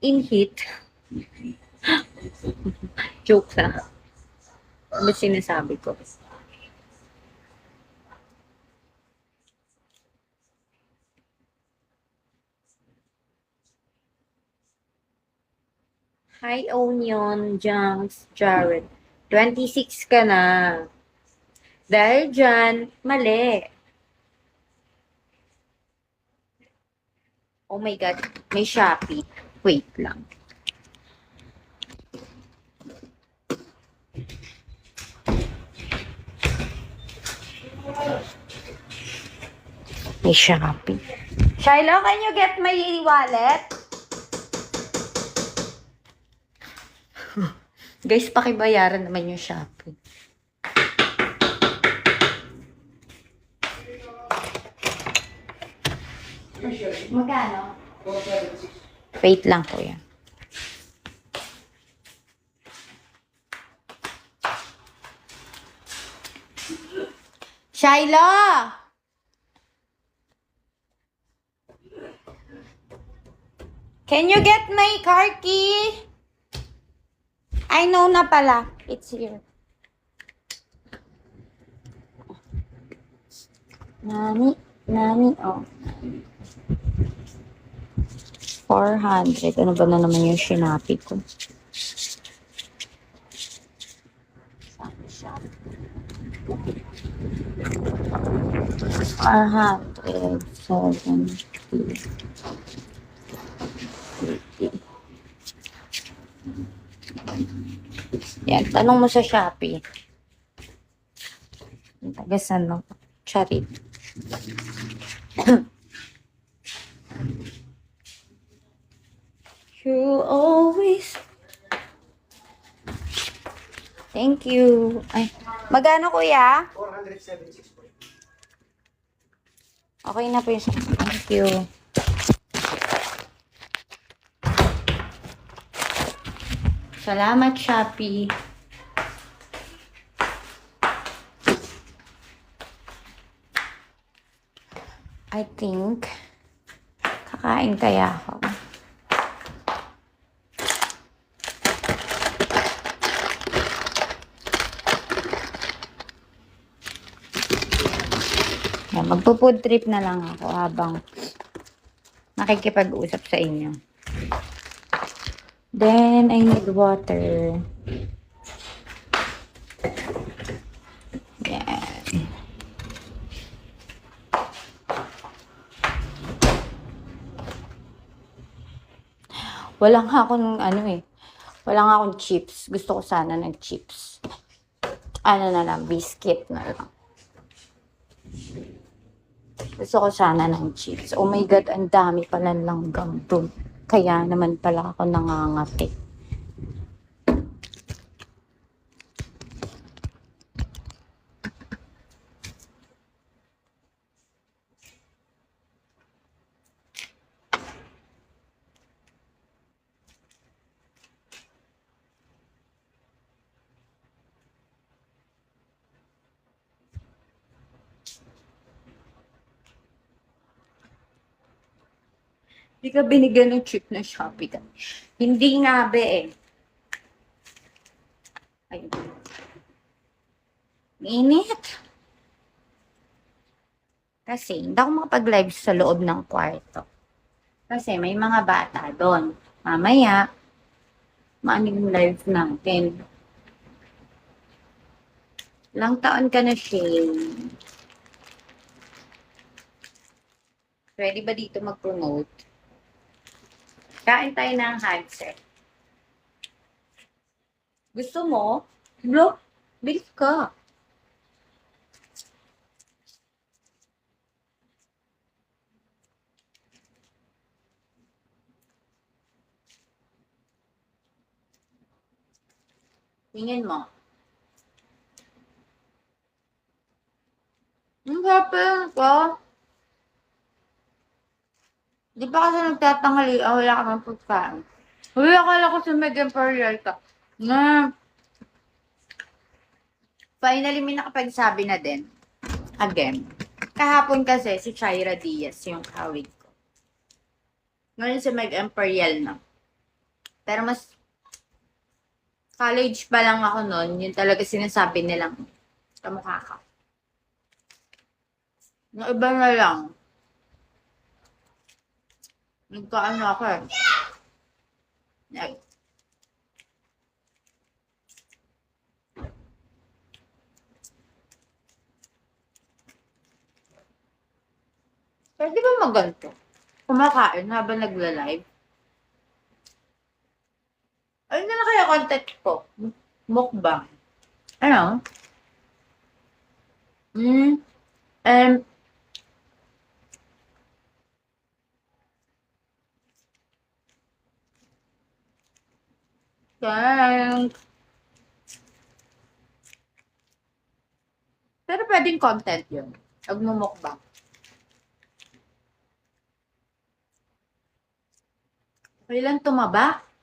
in heat. Joke lang. Ano ba sinasabi ko? Hi, Onion, Junks, Jared. 26 ka na. Dahil dyan, mali. Oh my God, may Shopee. Wait lang. May Shopee. Shiloh, can you get my wallet? Guys, pakibayaran naman yung Shopee. Magkano? Wait lang, kuya. Shiloh! Can you get my car key? I know na pala. It's here. Nani, oh. 400. Ano ba na naman yung Shopee ko? 470. Yan, tanong mo sa Shopee. Tagasan mo. Charit. You always... Thank you. Ay, magano kuya? 476 po. Okay na po yung... Thank you. Salamat, Shopee. I think, kakain kaya ako. Yan, magpo-food trip na lang ako habang nakikipag-usap sa inyo. Then, I need water. Yan. Wala nga akong wala nga akong chips. Gusto ko sana ng chips. Ano na lang, biscuit na lang. Gusto ko sana ng chips. Oh my God, ang dami pala langgam doon. Kaya naman pala ako nangangati. Hindi ka binigyan ng chip na Shopee ka. Hindi nga be eh. Ayun. Init. Kasi hindi ako makapag-live sa loob ng kwarto. Kasi may mga bata doon. Mamaya, maaning live natin. Ilang taon ka na, Shane? Ready ba dito mag-promote? Kain tayo ng handset. Gusto mo? Bro, bilis ka. Tingin mo. Ang hapin ka. Di ba kasi nagtatanghali, wala ka ng pagkain. Uy, akala ko si Meg Imperial ka. Na, finally may nakapagsabi na din. Again. Kahapon kasi si Shaira Diaz yung kawig ko. Ngayon si Meg Imperial na. Pero mas college pa lang ako noon, yun talaga sinasabi nilang kamukha ka. Yung iba na lang. Nagkaano ako eh. Like, pero di ba maganto? Kumakain habang nagla-live. Ano na kaya content ko? Mukbang. Ano? Hmm. Um, thanks. Pero pwedeng content yun. Nagmumukbang. Kailan tumaba?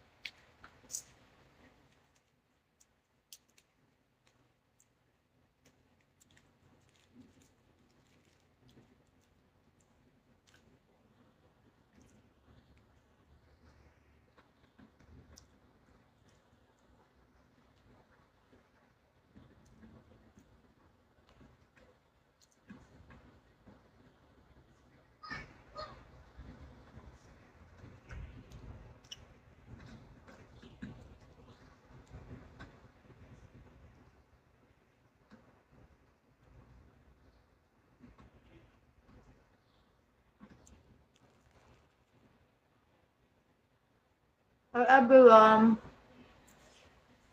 Hi everyone.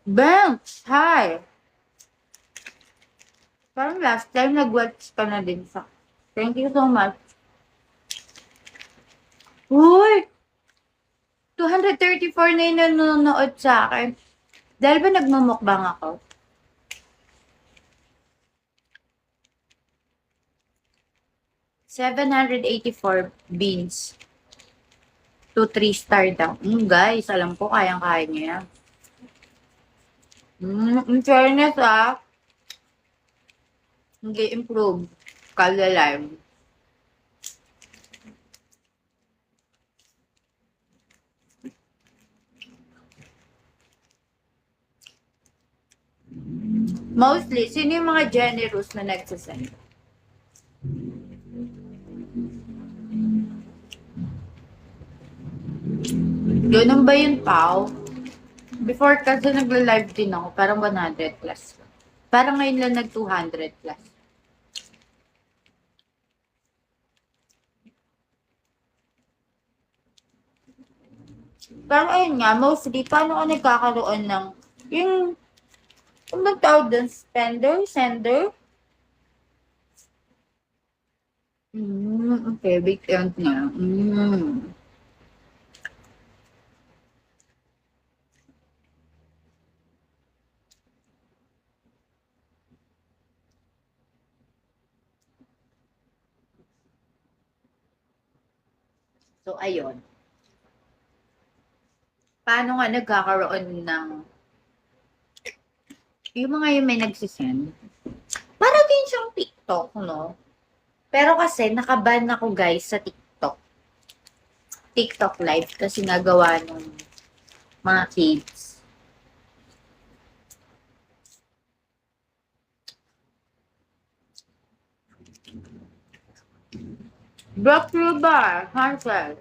Banks, hi. Parang last time nag-watch ka na din sa. Thank you so much. Uy! 234 na yung nanonood sa akin. Dahil ba nagmumukbang ako? 784 beans. To 3 star daw. Guys, alam ko kayang-kaya niya yan. In fairness hindi improve. Kada live. Mostly, sino yung mga generous na nagsasend? Ganun ba yun, Pao? Before kasi nagla-live din ako, parang 100 plus. Parang ngayon lang nag 200 plus. Pero ayun nga, mostly, paano ka nagkakaroon ng, yung, kung tawag doon, spender, sender? Okay, big count na. So, ayun. Paano nga nagkakaroon ng, yung mga yung may nagsisend? Para din siyang TikTok, no? Pero kasi, nakaban ako guys sa TikTok. TikTok live kasi nagawa ng mga kids. Breakthrough bar, Hansel.